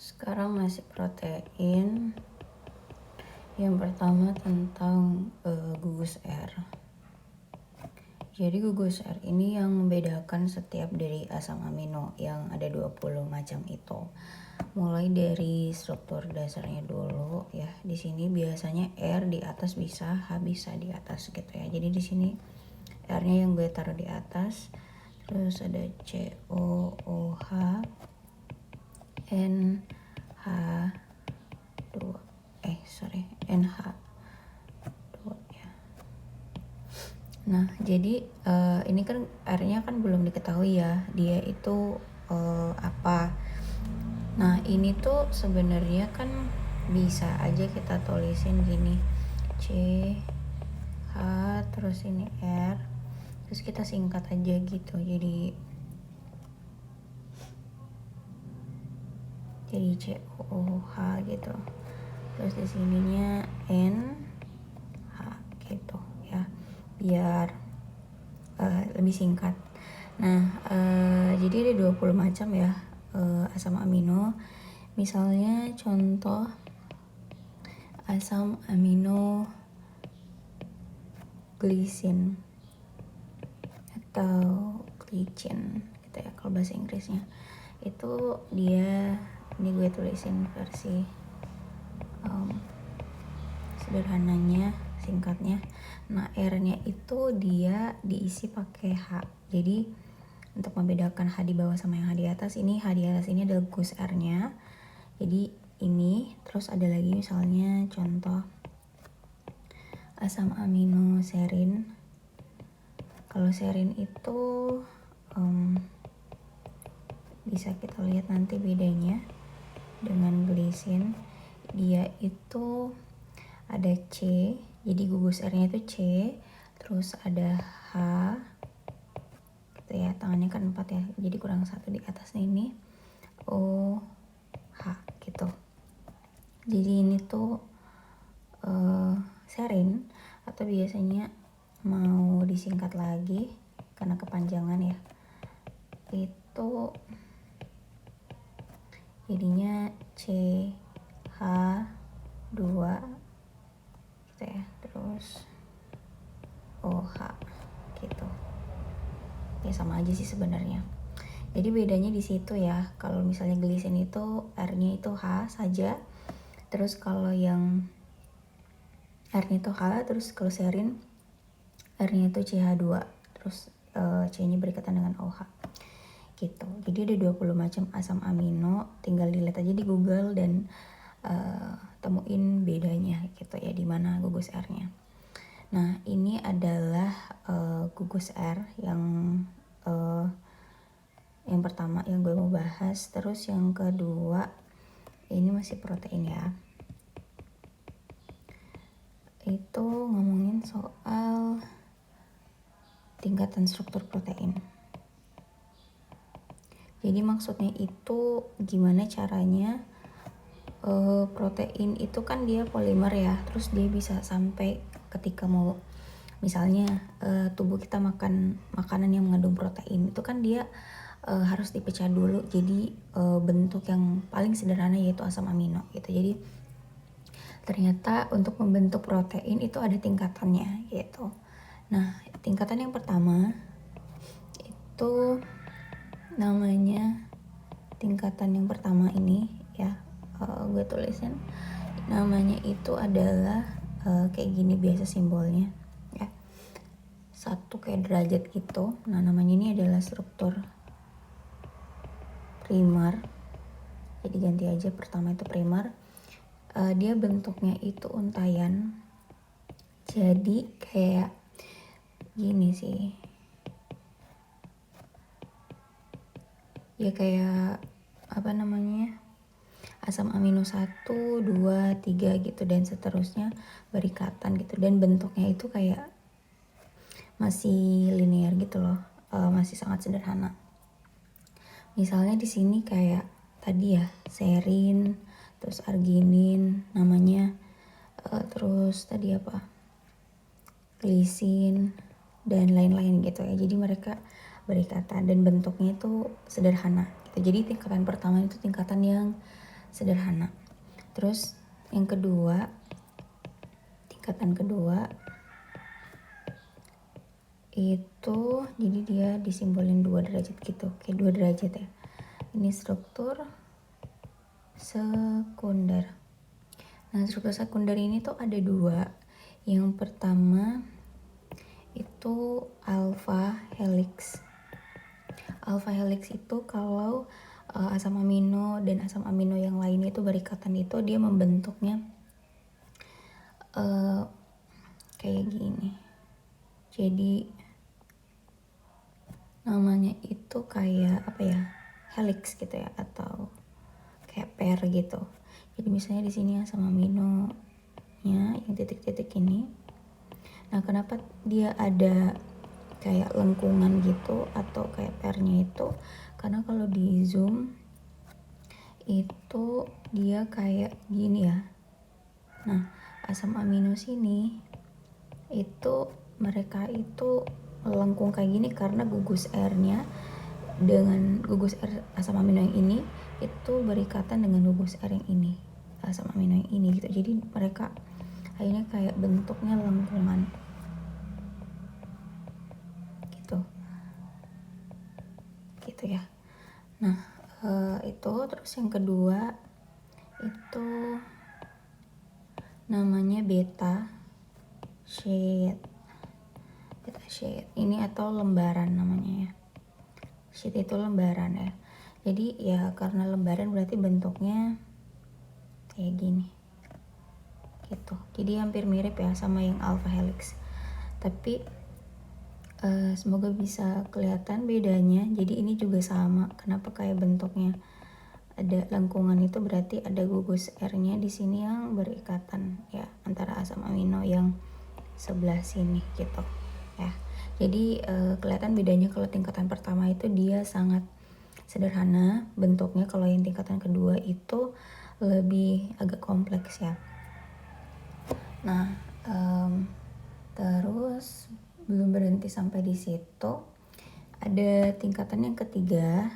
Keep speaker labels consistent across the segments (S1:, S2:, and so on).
S1: Sekarang masih protein. Yang pertama tentang gugus R. Jadi gugus R ini yang membedakan setiap dari asam amino yang ada 20 macam itu. Mulai dari struktur dasarnya dulu ya. Di sini biasanya R di atas bisa, H bisa di atas gitu ya. Jadi di sini R-nya yang gue taruh di atas. Terus ada COOH, NH2 ya. Nah, jadi ini kan R-nya kan belum diketahui ya, dia itu apa. Nah, ini tuh sebenarnya kan bisa aja kita tulisin gini, C H terus ini R, terus kita singkat aja gitu. Jadi COOH gitu. Terus di sininya NH gitu ya, biar lebih singkat. Nah, jadi ada 20 macam ya asam amino. Misalnya contoh asam amino glisin atau glicin gitu ya kalau bahasa Inggrisnya. Itu dia, ini gue tulisin versi sederhananya, singkatnya. Nah, R-nya itu dia diisi pakai H. Jadi untuk membedakan H di bawah sama yang H di atas, ini H di atas ini adalah gugus R-nya. Jadi ini, terus ada lagi misalnya contoh asam amino serin. Kalau serin itu bisa kita lihat nanti bedanya dengan glisin. Dia itu ada C, jadi gugus R-nya itu C, terus ada H gitu ya, tangannya kan 4 ya, jadi kurang 1 di atasnya ini O H gitu. Jadi ini tuh serin, atau biasanya mau disingkat lagi karena kepanjangan ya, itu jadinya CH2 gitu ya, terus OH gitu ya, sama aja sih sebenarnya. Jadi bedanya di situ ya. Kalau misalnya glisin itu R-nya itu H saja, terus kalau yang R-nya itu H, terus kalau serin R-nya itu CH2, terus C-nya berikatan dengan OH gitu. Jadi ada 20 macam asam amino, tinggal dilihat aja di Google dan temuin bedanya gitu ya, di mana gugus R-nya. Nah, ini adalah gugus R yang pertama yang gue mau bahas. Terus yang kedua, ini masih protein ya. Itu ngomongin soal tingkatan struktur protein. Jadi maksudnya itu gimana caranya protein itu kan dia polimer ya, terus dia bisa sampai ketika mau misalnya tubuh kita makan makanan yang mengandung protein, itu kan dia harus dipecah dulu jadi bentuk yang paling sederhana yaitu asam amino gitu. Jadi ternyata untuk membentuk protein itu ada tingkatannya gitu. Nah, tingkatan yang pertama itu namanya, tingkatan yang pertama ini ya, gue tulisin namanya itu adalah kayak gini biasa simbolnya ya, satu kayak derajat gitu. Nah, namanya ini adalah struktur primer, jadi ganti aja, pertama itu primer. Dia bentuknya itu untayan, jadi kayak gini sih ya, kayak apa namanya, asam amino 1, 2, 3 gitu dan seterusnya berikatan gitu, dan bentuknya itu kayak masih linear gitu loh, masih sangat sederhana. Misalnya di sini kayak tadi ya, serin, terus arginin namanya, terus tadi apa, glisin dan lain-lain gitu ya. Jadi mereka berikatan dan bentuknya itu sederhana gitu. Jadi tingkatan pertama itu tingkatan yang sederhana. Terus yang kedua, tingkatan kedua itu jadi dia disimbolin 2 derajat gitu, kayak 2 derajat ya. Ini struktur sekunder. Nah, struktur sekunder ini tuh ada 2. Yang pertama itu alpha helix. Alpha helix itu kalau asam amino dan asam amino yang lainnya itu berikatan, itu dia membentuknya kayak gini. Jadi namanya itu kayak apa ya, helix gitu ya, atau kayak pair gitu. Jadi misalnya di sini asam aminonya yang titik-titik ini. Nah, kenapa dia ada kayak lengkungan gitu atau kayak pairnya itu? Karena kalau di zoom itu dia kayak gini ya. Nah, asam amino sini itu mereka itu melengkung kayak gini karena gugus R-nya dengan gugus R asam amino yang ini itu berikatan dengan gugus R yang ini, asam amino yang ini gitu. Jadi mereka akhirnya kayak bentuknya lengkungan gitu ya. Nah, itu terus yang kedua itu namanya beta sheet. Beta sheet ini atau lembaran namanya ya. Sheet itu lembaran ya. Jadi ya karena lembaran berarti bentuknya kayak gini gitu. Jadi hampir mirip ya sama yang alpha helix. Tapi semoga bisa kelihatan bedanya. Jadi ini juga sama. Kenapa kayak bentuknya ada lengkungan, itu berarti ada gugus R-nya di sini yang berikatan ya antara asam amino yang sebelah sini gitu ya. Jadi kelihatan bedanya. Kalau tingkatan pertama itu dia sangat sederhana bentuknya, kalau yang tingkatan kedua itu lebih agak kompleks ya. Nah, terus belum berhenti sampai di situ, ada tingkatan yang ketiga.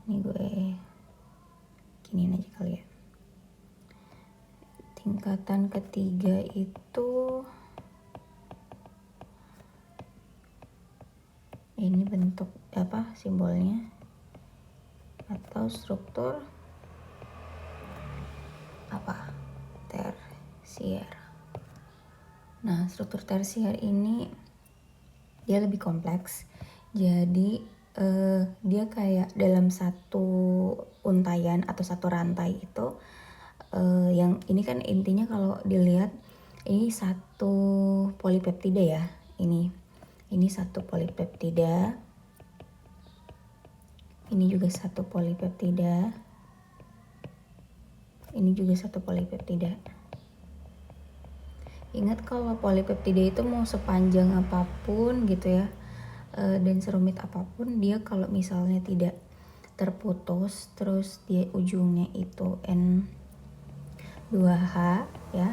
S1: Ini gue giniin aja kali ya. Tingkatan ketiga itu ini bentuk apa simbolnya atau struktur apa, tersier. Nah, struktur tersier ini dia lebih kompleks. Jadi dia kayak dalam satu untayan atau satu rantai itu yang ini kan intinya kalau dilihat ini satu polipeptida ya. Ini satu polipeptida. Ini juga satu polipeptida. Ini juga satu polipeptida. Ingat kalau polipeptida itu mau sepanjang apapun gitu ya, dan serumit apapun, dia kalau misalnya tidak terputus terus dia ujungnya itu N2H ya.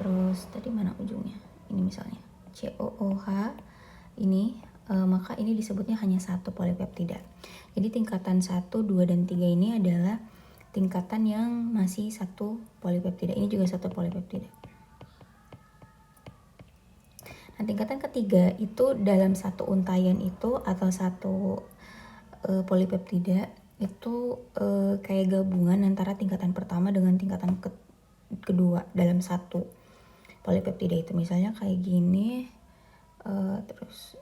S1: Terus tadi mana ujungnya? Ini misalnya COOH ini, maka ini disebutnya hanya satu polipeptida. Jadi tingkatan 1, 2, dan 3 ini adalah tingkatan yang masih satu polipeptida. Ini juga satu polipeptida. Nah, tingkatan ketiga itu dalam satu untayan itu atau satu polipeptida itu kayak gabungan antara tingkatan pertama dengan tingkatan kedua dalam satu polipeptida itu. Misalnya kayak gini, terus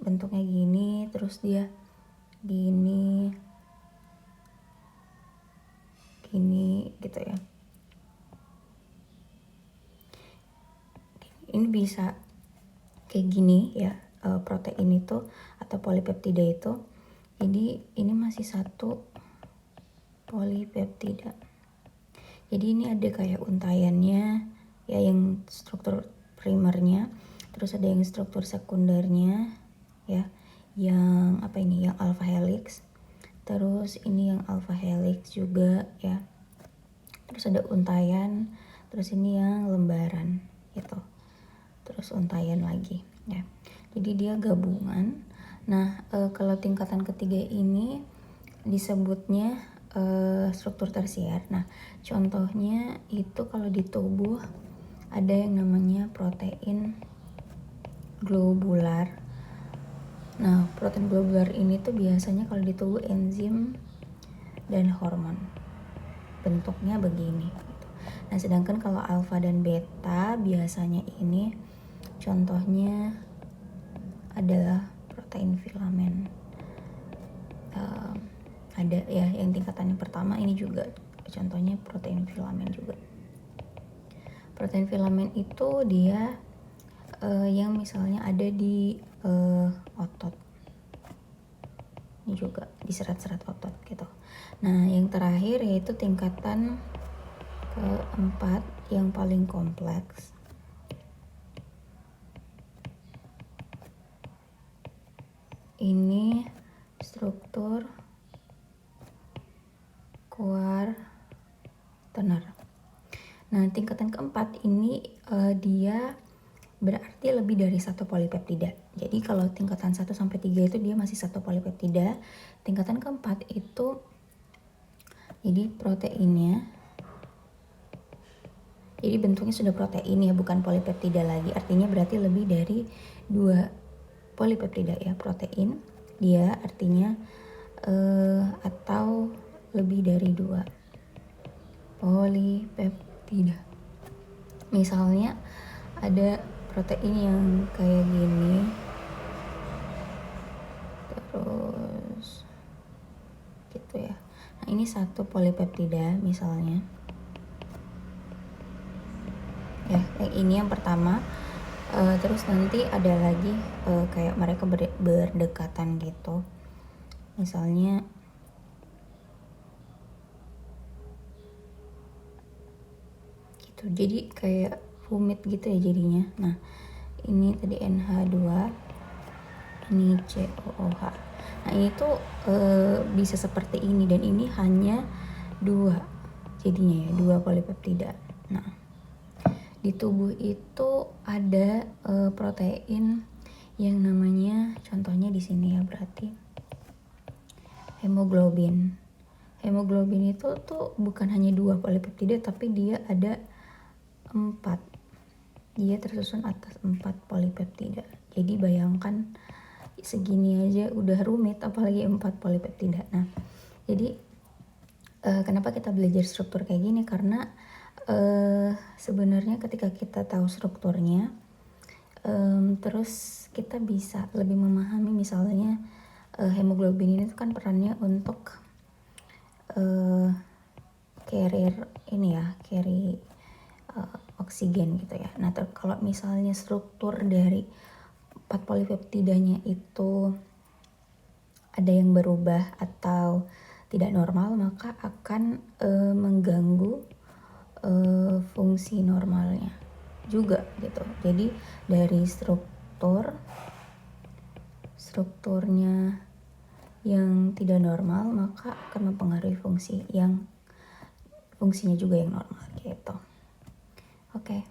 S1: bentuknya gini, terus dia gini gitu ya. Ini bisa kayak gini ya, protein itu atau polipeptida itu. Jadi ini masih satu polipeptida. Jadi ini ada kayak untayannya ya, yang struktur primernya, terus ada yang struktur sekundernya ya, yang apa ini, yang alpha helix. Terus ini yang alpha helix juga ya. Terus ada untayan, terus ini yang lembaran gitu. Terus untayan lagi ya. Jadi dia gabungan. Nah, kalau tingkatan ketiga ini disebutnya struktur tersier. Nah, contohnya itu kalau di tubuh ada yang namanya protein globular. Nah, protein globular ini tuh biasanya kalau di tubuh enzim dan hormon. Bentuknya begini. Nah, sedangkan kalau alfa dan beta biasanya ini contohnya adalah protein filamen. Ada ya yang tingkatan yang pertama ini juga contohnya protein filamen juga. Protein filamen itu dia yang misalnya ada di otot. Ini juga di serat-serat otot gitu. Nah, yang terakhir yaitu tingkatan keempat yang paling kompleks. Ini struktur kuartener. Nah, tingkatan keempat ini dia berarti lebih dari satu polipeptida. Jadi kalau tingkatan 1 sampai 3 itu dia masih satu polipeptida. Tingkatan keempat itu jadi proteinnya, jadi bentuknya sudah protein ya, bukan polipeptida lagi. Artinya berarti lebih dari 2 polipeptida ya, protein dia artinya atau lebih dari 2 polipeptida. Misalnya ada protein yang kayak gini, terus gitu ya. Nah, ini satu polipeptida misalnya ya, yang ini yang pertama. Terus nanti ada lagi kayak mereka berdekatan gitu, misalnya gitu, jadi kayak rumit gitu ya jadinya. Nah, ini tadi NH2, ini COOH. Nah, ini tuh bisa seperti ini, dan ini hanya 2 jadinya ya, 2 polipeptida. Nah, di tubuh itu ada protein yang namanya contohnya di sini ya, berarti hemoglobin. Hemoglobin itu tuh bukan hanya 2 polipeptida, tapi dia ada 4. Dia tersusun atas 4 polipeptida. Jadi bayangkan segini aja udah rumit, apalagi 4 polipeptida. Nah, jadi kenapa kita belajar struktur kayak gini? Karena sebenarnya ketika kita tahu strukturnya, terus kita bisa lebih memahami misalnya hemoglobin ini kan perannya untuk carrier ini ya, carry oksigen gitu ya. Nah, kalau misalnya struktur dari 4 polipeptidanya itu ada yang berubah atau tidak normal, maka akan mengganggu fungsi normalnya juga gitu. Jadi dari strukturnya yang tidak normal, maka akan mempengaruhi fungsinya juga yang normal gitu. Oke.